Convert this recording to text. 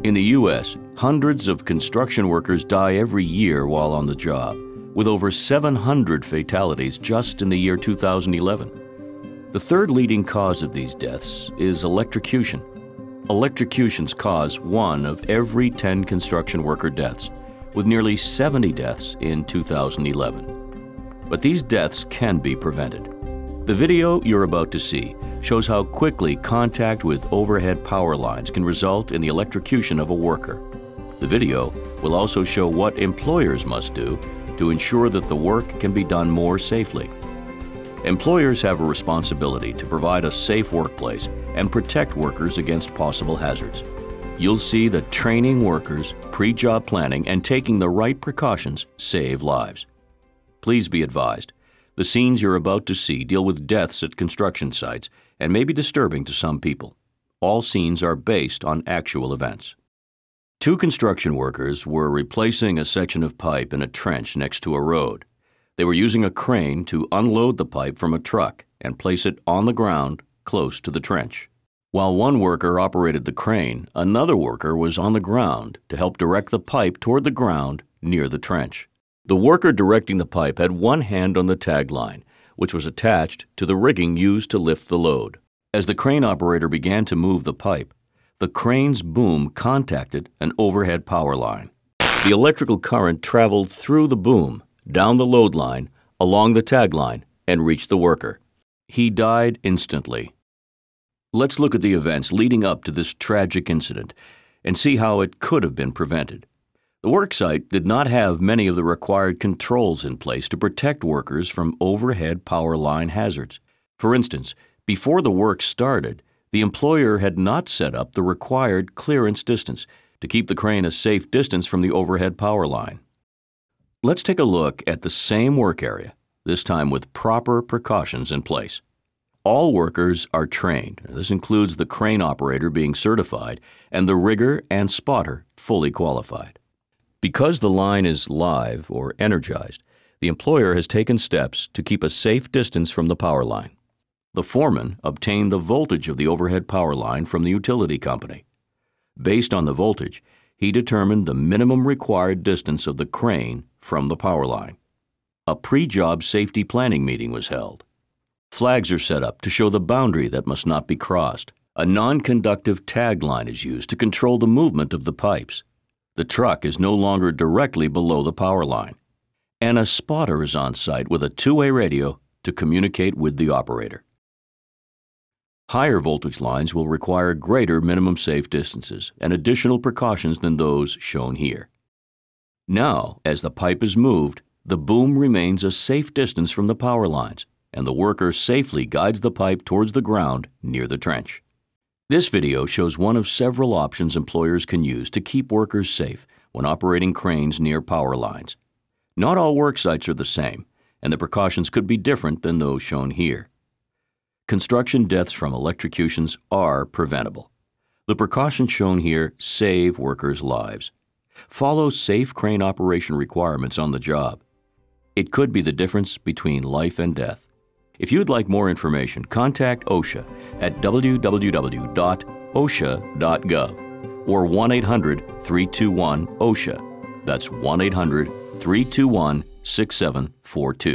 In the U.S., hundreds of construction workers die every year while on the job, with over 700 fatalities just in the year 2011. The third leading cause of these deaths is electrocution. Electrocutions cause 1 of every 10 construction worker deaths, with nearly 70 deaths in 2011. But these deaths can be prevented. The video you're about to see shows how quickly contact with overhead power lines can result in the electrocution of a worker. The video will also show what employers must do to ensure that the work can be done more safely. Employers have a responsibility to provide a safe workplace and protect workers against possible hazards. You'll see that training workers, pre-job planning, and taking the right precautions save lives. Please be advised, the scenes you're about to see deal with deaths at construction sites and may be disturbing to some people. All scenes are based on actual events. 2 construction workers were replacing a section of pipe in a trench next to a road. They were using a crane to unload the pipe from a truck and place it on the ground close to the trench. While one worker operated the crane, another worker was on the ground to help direct the pipe toward the ground near the trench. The worker directing the pipe had one hand on the tag line, which was attached to the rigging used to lift the load. As the crane operator began to move the pipe, the crane's boom contacted an overhead power line. The electrical current traveled through the boom, down the load line, along the tag line, and reached the worker. He died instantly. Let's look at the events leading up to this tragic incident and see how it could have been prevented. The worksite did not have many of the required controls in place to protect workers from overhead power line hazards. For instance, before the work started, the employer had not set up the required clearance distance to keep the crane a safe distance from the overhead power line. Let's take a look at the same work area, this time with proper precautions in place. All workers are trained. This includes the crane operator being certified and the rigger and spotter fully qualified. Because the line is live or energized, the employer has taken steps to keep a safe distance from the power line. The foreman obtained the voltage of the overhead power line from the utility company. Based on the voltage, he determined the minimum required distance of the crane from the power line. A pre-job safety planning meeting was held. Flags are set up to show the boundary that must not be crossed. A non-conductive tag line is used to control the movement of the pipes. The truck is no longer directly below the power line. And a spotter is on site with a two-way radio to communicate with the operator. Higher voltage lines will require greater minimum safe distances and additional precautions than those shown here. Now, as the pipe is moved, the boom remains a safe distance from the power lines, and the worker safely guides the pipe towards the ground near the trench. This video shows one of several options employers can use to keep workers safe when operating cranes near power lines. Not all work sites are the same, and the precautions could be different than those shown here. Construction deaths from electrocutions are preventable. The precautions shown here save workers' lives. Follow safe crane operation requirements on the job. It could be the difference between life and death. If you'd like more information, contact OSHA at www.osha.gov or 1-800-321-OSHA. That's 1-800-321-6742.